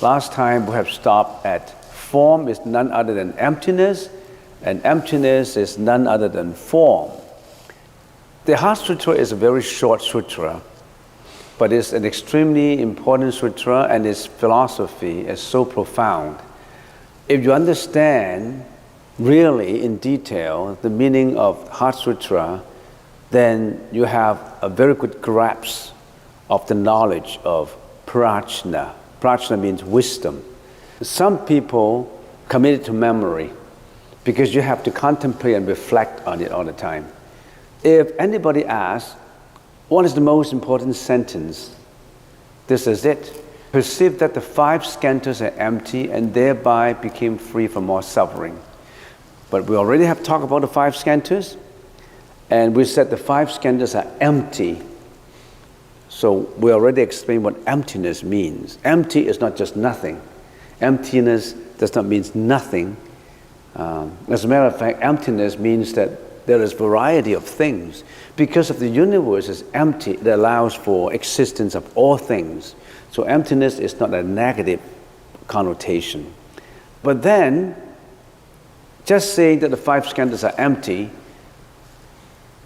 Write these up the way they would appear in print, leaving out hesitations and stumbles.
Last time we have stopped at form is none other than emptiness, and emptiness is none other than form. The Heart Sutra is a very short sutra, but it's an extremely important sutra, and its philosophy is so profound. If you understand really in detail the meaning of Heart Sutra, then you have a very good grasp of the knowledge of prajna. Prajna means wisdom. Some people commit it to memory because you have to contemplate and reflect on it all the time. If anybody asks, what is the most important sentence? This is it. Perceive that the 5 skandhas are empty and thereby became free from all suffering. But we already have talked about the 5 skandhas, and we said the 5 skandhas are empty. So we already explained what emptiness means. Empty is not just nothing. Emptiness does not mean nothing. As a matter of fact, emptiness means that there is variety of things. Because of the universe is empty, it allows for existence of all things. So emptiness is not a negative connotation. But then, just saying that the 5 skandhas are empty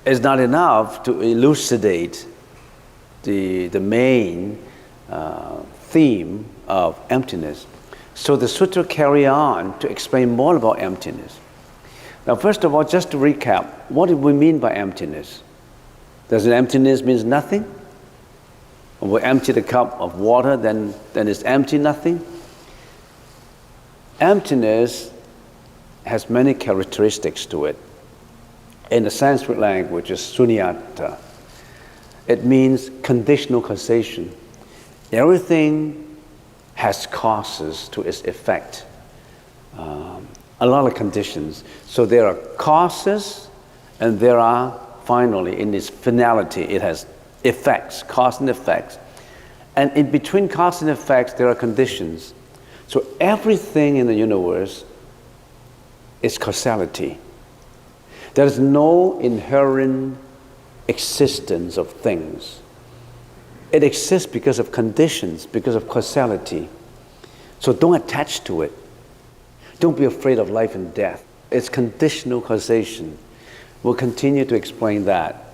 is not enough to elucidate the main theme of emptiness. So the sutra carry on to explain more about emptiness. Now, first of all, just to recap, what do we mean by emptiness? Does an emptiness mean nothing? When we empty the cup of water, then it's empty, nothing? Emptiness has many characteristics to it. In the Sanskrit language, it's sunyata. It means conditional causation. Everything has causes to its effect. A lot of conditions. So there are causes, and there are, finally, in its finality, it has effects, cause and effects. And in between cause and effects, there are conditions. So everything in the universe is causality. There is no inherent existence of things. It exists because of conditions, because of causality. So don't attach to it. Don't be afraid of life and death. It's conditional causation. We'll continue to explain that.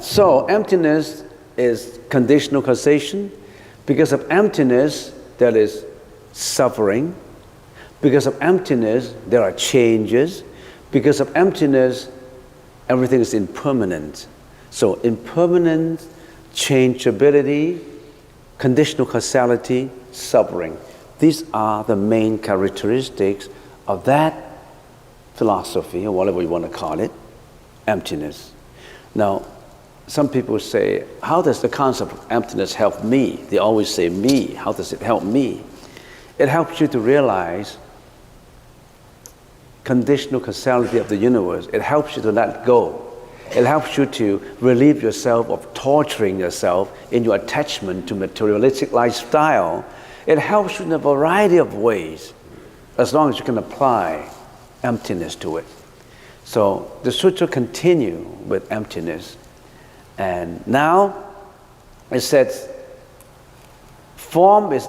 So emptiness is conditional causation. Because of emptiness, there is suffering. Because of emptiness, there are changes. Because of emptiness, everything is impermanent. So impermanent, changeability, conditional causality, suffering. These are the main characteristics of that philosophy, or whatever you want to call it, emptiness. Now, some people say, how does the concept of emptiness help me? They always say me. How does it help me? It helps you to realize conditional causality of the universe. It helps you to let go. It helps you to relieve yourself of torturing yourself in your attachment to materialistic lifestyle. It helps you in a variety of ways, as long as you can apply emptiness to it. So the sutra continue with emptiness. And now it says, form is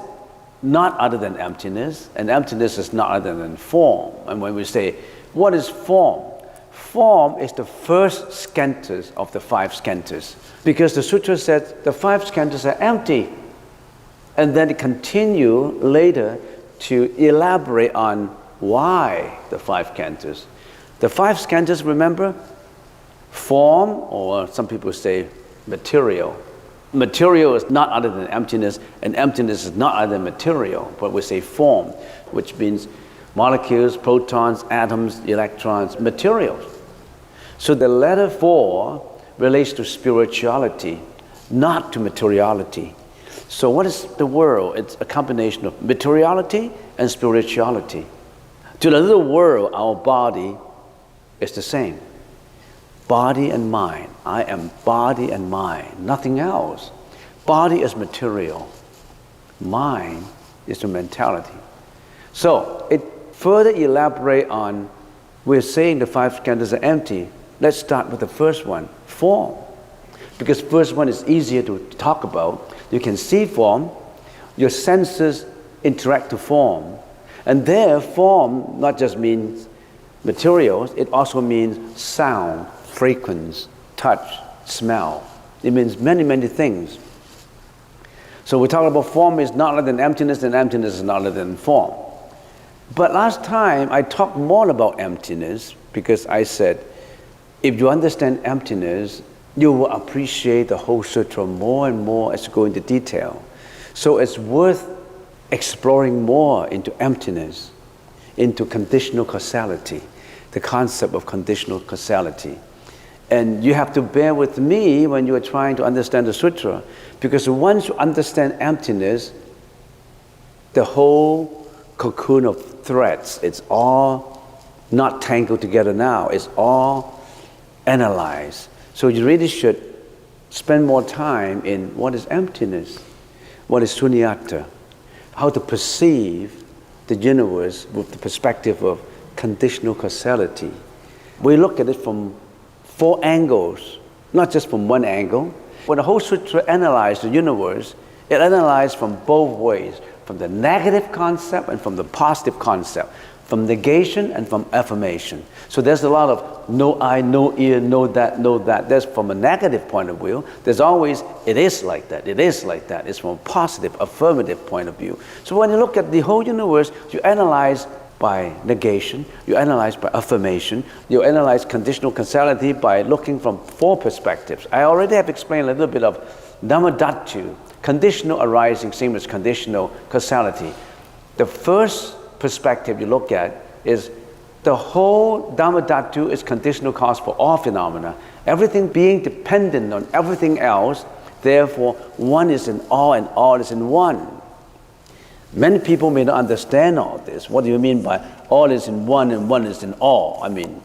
not other than emptiness, and emptiness is not other than form. And when we say, what is form? Form is the first skandhas of the 5 skandhas, because the sutra says the 5 skandhas are empty. And then it continue later to elaborate on why the 5 skandhas. The 5 skandhas, remember, form, or some people say material. Material is not other than emptiness, and emptiness is not other than material, but we say form, which means molecules, protons, atoms, electrons, materials. So the letter 4 relates to spirituality, not to materiality. So what is the world? It's a combination of materiality and spirituality. To the little world, our body is the same. Body and mind. I am body and mind, nothing else. Body is material. Mind is the mentality. So it further elaborate on, we're saying the 5 skandhas are empty. Let's start with the first one, form. Because first one is easier to talk about. You can see form. Your senses interact to form. And there, form not just means materials, it also means sound, frequency, touch, smell. It means many, many things. So we talk about form is not other than emptiness, and emptiness is not other than form. But last time I talked more about emptiness because I said, if you understand emptiness, you will appreciate the whole sutra more and more as you go into detail. So it's worth exploring more into emptiness, into conditional causality, the concept of conditional causality. And you have to bear with me when you are trying to understand the sutra, because once you understand emptiness, the whole cocoon of threads, it's all not tangled together now, it's all analyzed. So you really should spend more time in what is emptiness, what is shunyata, how to perceive the universe with the perspective of conditional causality. We look at it from 4 angles, not just from one angle. When the whole sutra analyzes the universe, it analyzes from both ways, from the negative concept and from the positive concept, from negation and from affirmation. So there's a lot of no eye, no ear, no that, no that. There's from a negative point of view. There's always, it is like that, it is like that. It's from a positive, affirmative point of view. So when you look at the whole universe, you analyze by negation, you analyze by affirmation, you analyze conditional causality by looking from 4 perspectives. I already have explained a little bit of dhammadhatu, conditional arising, same as conditional causality. The first perspective you look at is the whole dhammadhatu is conditional cause for all phenomena. Everything being dependent on everything else, therefore one is in all and all is in one. Many people may not understand all this. What do you mean by all is in one and one is in all? I mean,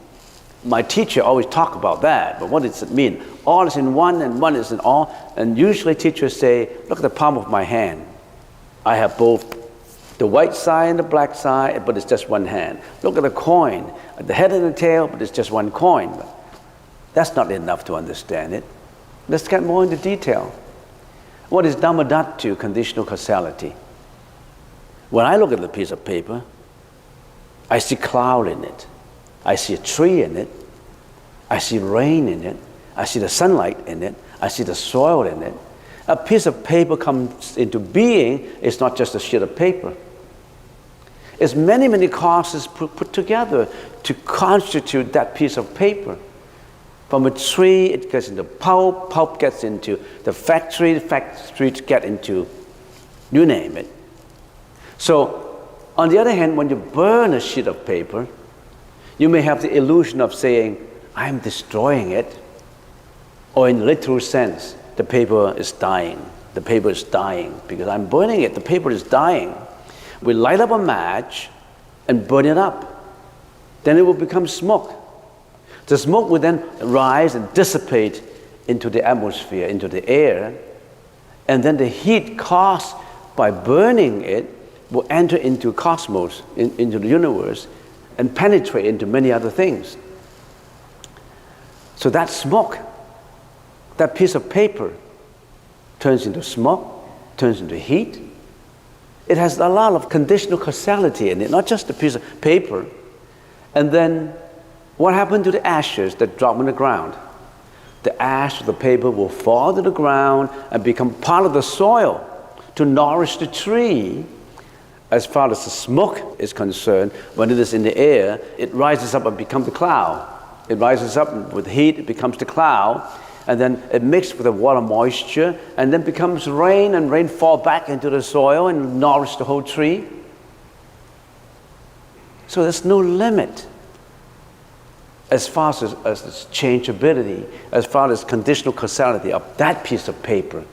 my teacher always talk about that, but what does it mean? All is in one and one is in all. And usually teachers say, look at the palm of my hand. I have both the white side and the black side, but it's just one hand. Look at the coin, at the head and the tail, but it's just one coin. But that's not enough to understand it. Let's get more into detail. What is dhammadhatu, conditional causality? When I look at the piece of paper, I see cloud in it. I see a tree in it. I see rain in it. I see the sunlight in it. I see the soil in it. A piece of paper comes into being, it's not just a sheet of paper. It's many, many causes put together to constitute that piece of paper. From a tree, it gets into pulp, pulp gets into the factories get into, you name it. So, on the other hand, when you burn a sheet of paper, you may have the illusion of saying, I'm destroying it. Or in literal sense, the paper is dying. The paper is dying because I'm burning it. The paper is dying. We light up a match and burn it up. Then it will become smoke. The smoke will then rise and dissipate into the atmosphere, into the air. And then the heat caused by burning it will enter into cosmos, into the universe, and penetrate into many other things. So that smoke, that piece of paper, turns into smoke, turns into heat. It has a lot of conditional causality in it, not just a piece of paper. And then what happened to the ashes that drop on the ground? The ash of the paper will fall to the ground and become part of the soil to nourish the tree. As far as the smoke is concerned, when it is in the air, it rises up and becomes the cloud. It rises up with heat, it becomes the cloud, and then it mixes with the water moisture, and then becomes rain, and rain falls back into the soil and nourish the whole tree. So there's no limit as far as its changeability, as far as conditional causality of that piece of paper.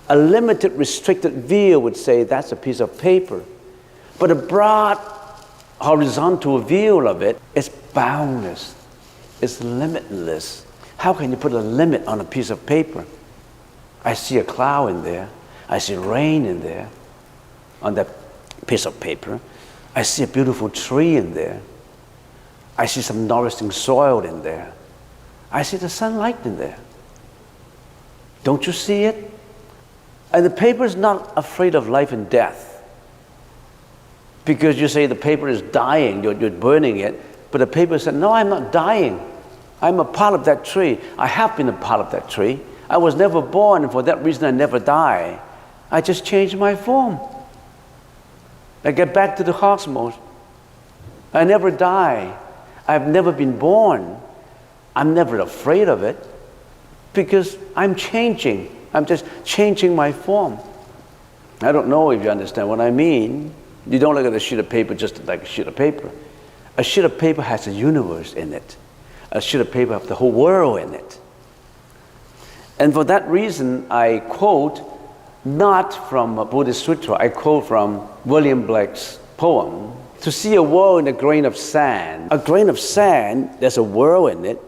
A limited, restricted view would say that's a piece of paper. But a broad, horizontal view of it is boundless. It's limitless. How can you put a limit on a piece of paper? I see a cloud in there. I see rain in there on that piece of paper. I see a beautiful tree in there. I see some nourishing soil in there. I see the sunlight in there. Don't you see it? And the paper is not afraid of life and death. Because you say the paper is dying, you're burning it, but the paper said, no, I'm not dying. I'm a part of that tree. I have been a part of that tree. I was never born, and for that reason I never die. I just changed my form. I get back to the cosmos. I never die. I've never been born. I'm never afraid of it because I'm changing. I'm just changing my form. I don't know if you understand what I mean. You don't look at a sheet of paper just like a sheet of paper. A sheet of paper has a universe in it. A sheet of paper has the whole world in it. And for that reason, I quote not from a Buddhist Sutra, I quote from William Blake's poem, to see a world in a grain of sand. A grain of sand, there's a world in it,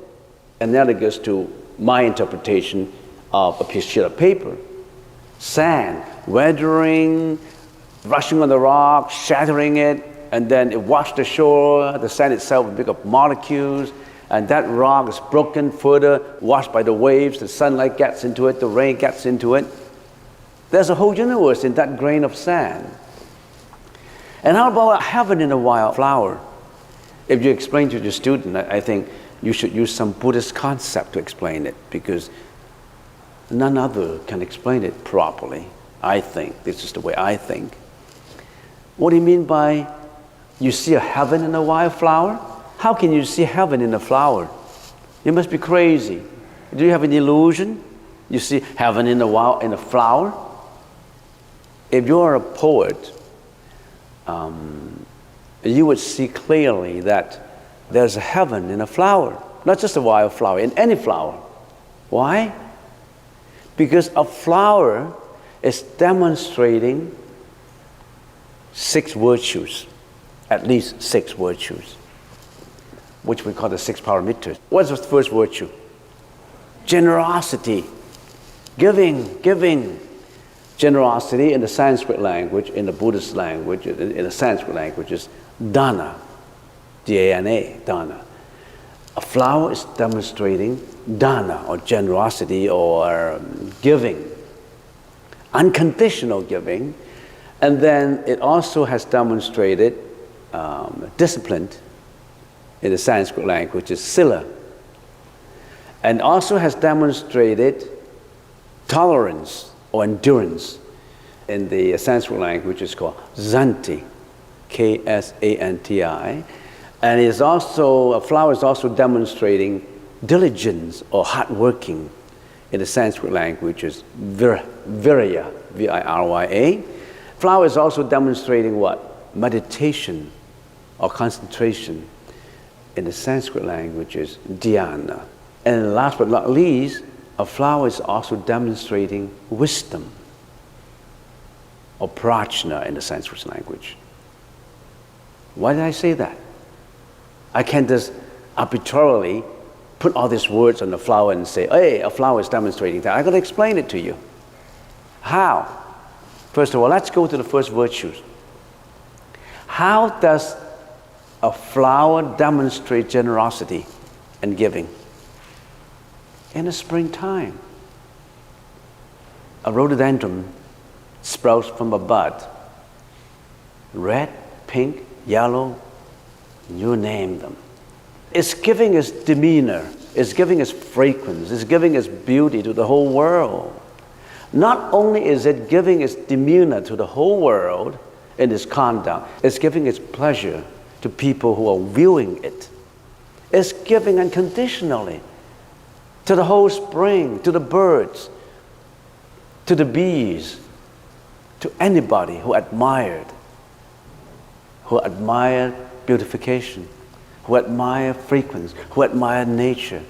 and then it goes to my interpretation of a sheet of paper. Sand, weathering, rushing on the rock, shattering it, and then it washed the shore. The sand itself will pick up molecules, and that rock is broken further, washed by the waves, the sunlight gets into it, the rain gets into it. There's a whole universe in that grain of sand. And how about heaven in a wildflower? If you explain to your student, I think you should use some Buddhist concept to explain it, because none other can explain it properly, I think. This is the way I think. What do you mean by you see a heaven in a wildflower? How can you see heaven in a flower? You must be crazy. Do you have an illusion? You see heaven in a flower? If you're a poet, you would see clearly that there's a heaven in a flower, not just a wildflower, in any flower. Why? Because a flower is demonstrating 6 virtues, at least 6 virtues, which we call the 6 paramitas. What's the first virtue? Generosity, giving. Generosity in the Sanskrit language, in the Buddhist language, in the Sanskrit language is dana, D-A-N-A, dana. A flower is demonstrating dana, or generosity, or giving, unconditional giving. And then it also has demonstrated discipline in the Sanskrit language is sila, and also has demonstrated tolerance or endurance in the Sanskrit language is called zanti, K-S-A-N-T-I, and is also, a flower is also demonstrating diligence or hard working. In the Sanskrit language is virya, V-I-R-Y-A. Flower is also demonstrating what? Meditation or concentration. In the Sanskrit language is dhyana. And last but not least, a flower is also demonstrating wisdom or prajna in the Sanskrit language. Why did I say that? I can't just arbitrarily put all these words on the flower and say, hey, a flower is demonstrating that. I got to explain it to you. How? First of all, let's go to the first virtues. How does a flower demonstrate generosity and giving? In the springtime, a rhododendron sprouts from a bud. Red, pink, yellow, you name them. It's giving its demeanor, it's giving its fragrance, it's giving its beauty to the whole world. Not only is it giving its demeanor to the whole world in its conduct, it's giving its pleasure to people who are viewing it. It's giving unconditionally to the whole spring, to the birds, to the bees, to anybody who admired beautification, who admire frequency, who admire nature.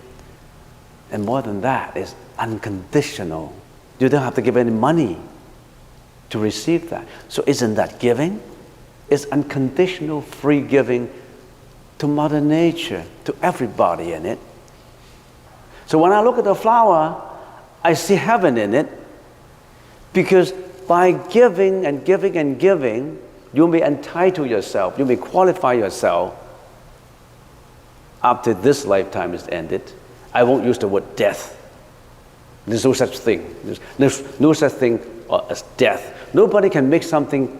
And more than that, it's unconditional. You don't have to give any money to receive that. So isn't that giving? It's unconditional free giving to Mother Nature, to everybody in it. So when I look at the flower, I see heaven in it, because by giving and giving and giving, you may entitle yourself, you may qualify yourself after this lifetime is ended. I won't use the word death. There's no such thing. There's no such thing or as death. Nobody can make something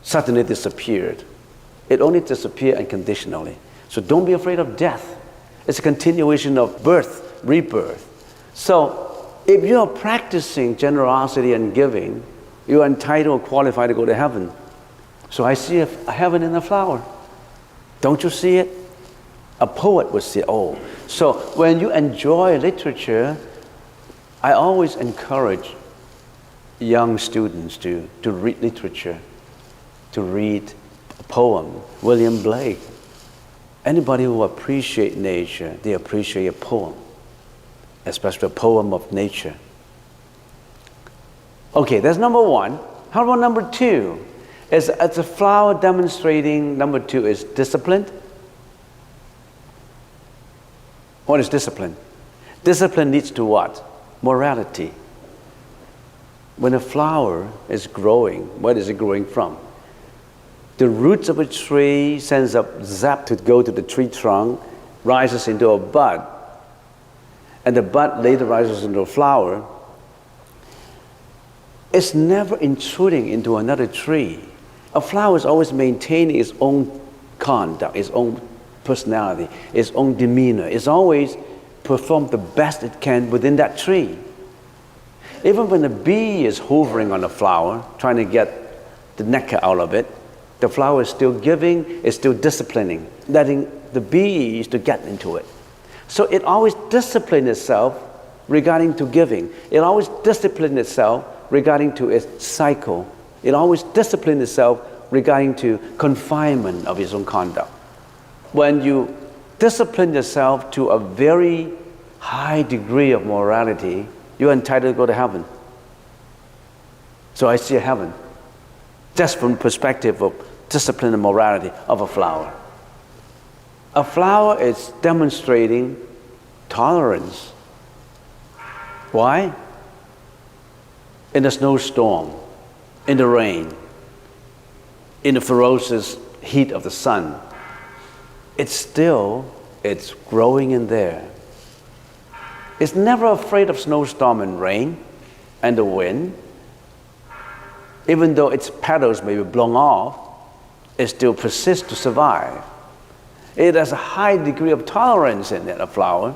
suddenly disappear. It only disappears unconditionally. So don't be afraid of death. It's a continuation of birth, rebirth. So if you are practicing generosity and giving, you are entitled or qualified to go to heaven. So I see a heaven in a flower. Don't you see it? A poet would say, oh. So when you enjoy literature, I always encourage young students to read literature, to read a poem. William Blake. Anybody who appreciates nature, they appreciate a poem, especially a poem of nature. Okay, that's number one. How about number two? It's a flower demonstrating, number two is discipline. What is discipline? Discipline leads to what? Morality. When a flower is growing, what is it growing from? The roots of a tree sends up sap to go to the tree trunk, rises into a bud, and the bud later rises into a flower. It's never intruding into another tree. A flower is always maintaining its own conduct, its own personality, its own demeanor. It's always performed the best it can within that tree. Even when the bee is hovering on the flower, trying to get the nectar out of it, the flower is still giving, is still disciplining, letting the bees to get into it. So it always disciplines itself regarding to giving. It always disciplines itself regarding to its cycle. It always disciplines itself regarding to confinement of its own conduct. When you discipline yourself to a very high degree of morality, you're entitled to go to heaven. So I see a heaven, just from the perspective of discipline and morality of a flower. A flower is demonstrating tolerance. Why? In the snowstorm, in the rain, in the ferocious heat of the sun, it's growing in there. It's never afraid of snowstorm and rain and the wind. Even though its petals may be blown off, it still persists to survive. It has a high degree of tolerance in it, a flower.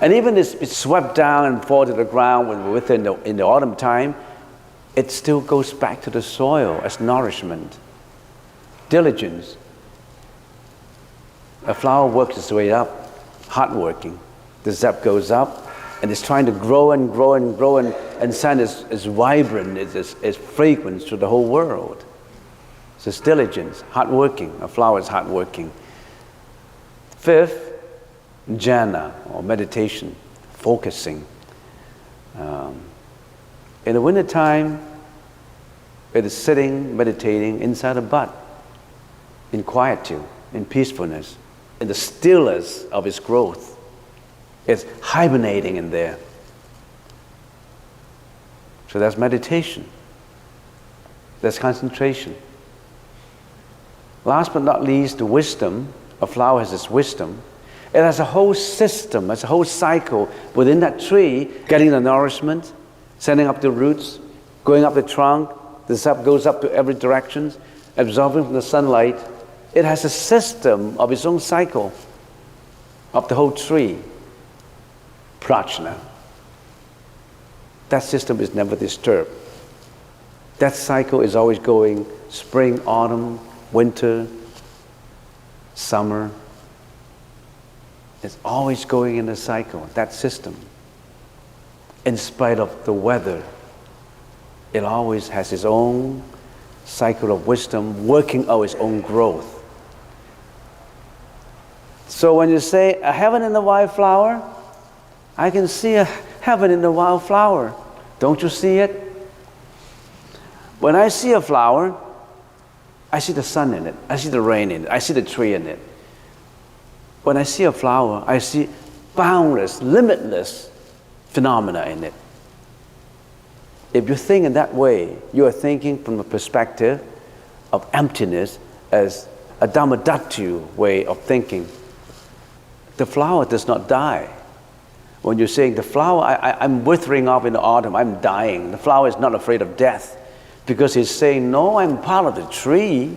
And even if it's swept down and fall to the ground in the autumn time, it still goes back to the soil as nourishment. Diligence. A flower works its way up, hardworking. The sap goes up, and it's trying to grow and grow and grow, and send is vibrant, it's fragrance to the whole world. So it's diligence, hardworking. A flower is hardworking. Fifth, jhana, or meditation, focusing. In the wintertime, it is sitting, meditating inside a bud, in quietude, in peacefulness, in the stillness of its growth. It's hibernating in there. So that's meditation. That's concentration. Last but not least, the wisdom. A flower has its wisdom. It has a whole system, has a whole cycle within that tree, getting the nourishment, sending up the roots, going up the trunk, the sap goes up to every direction, absorbing from the sunlight. It has a system of its own cycle of the whole tree. Prajna. That system is never disturbed. That cycle is always going spring, autumn, winter, summer. It's always going in a cycle, that system. In spite of the weather, it always has its own cycle of wisdom working out its own growth. So when you say a heaven in the wildflower, I can see a heaven in the wildflower. Don't you see it? When I see a flower, I see the sun in it. I see the rain in it. I see the tree in it. When I see a flower, I see boundless, limitless phenomena in it. If you think in that way, you are thinking from a perspective of emptiness as a Dhammadhatu way of thinking. The flower does not die. When you're saying the flower, I'm withering off in the autumn, I'm dying. The flower is not afraid of death because he's saying, no, I'm part of the tree.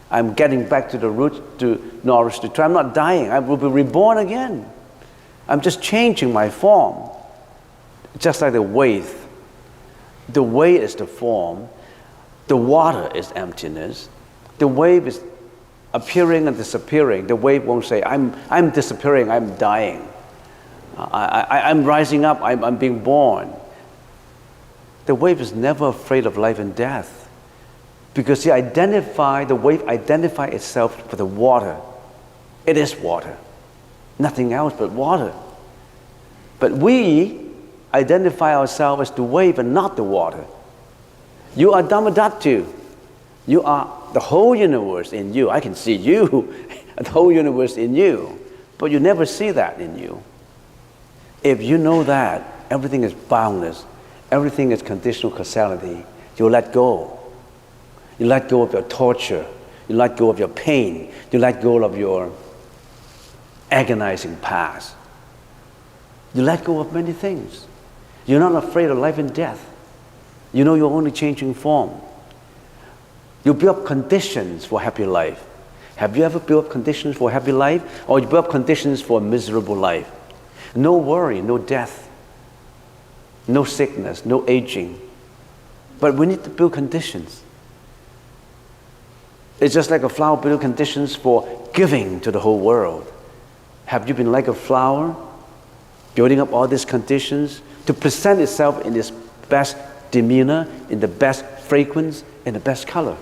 I'm getting back to the root to nourish the tree. I'm not dying. I will be reborn again. I'm just changing my form. Just like the wave. The wave is the form. The water is emptiness. The wave is appearing and disappearing. The wave won't say, I'm disappearing, I'm dying. I'm rising up, I'm being born. The wave is never afraid of life and death because the wave identifies itself with the water. It is water, nothing else but water. But we identify ourselves as the wave and not the water. You are Dhammadhatu. You are the whole universe in you. I can see you, the whole universe in you, but you never see that in you. If you know that everything is boundless, everything is conditional causality, you let go. You let go of your torture. You let go of your pain. You let go of your agonizing past. You let go of many things. You're not afraid of life and death. You know you're only changing form. You build up conditions for happy life. Have you ever built up conditions for a happy life? Or you build up conditions for a miserable life? No worry, no death, no sickness, no aging. But we need to build conditions. It's just like a flower building conditions for giving to the whole world. Have you been like a flower, building up all these conditions to present itself in its best demeanor, in the best fragrance, in the best color?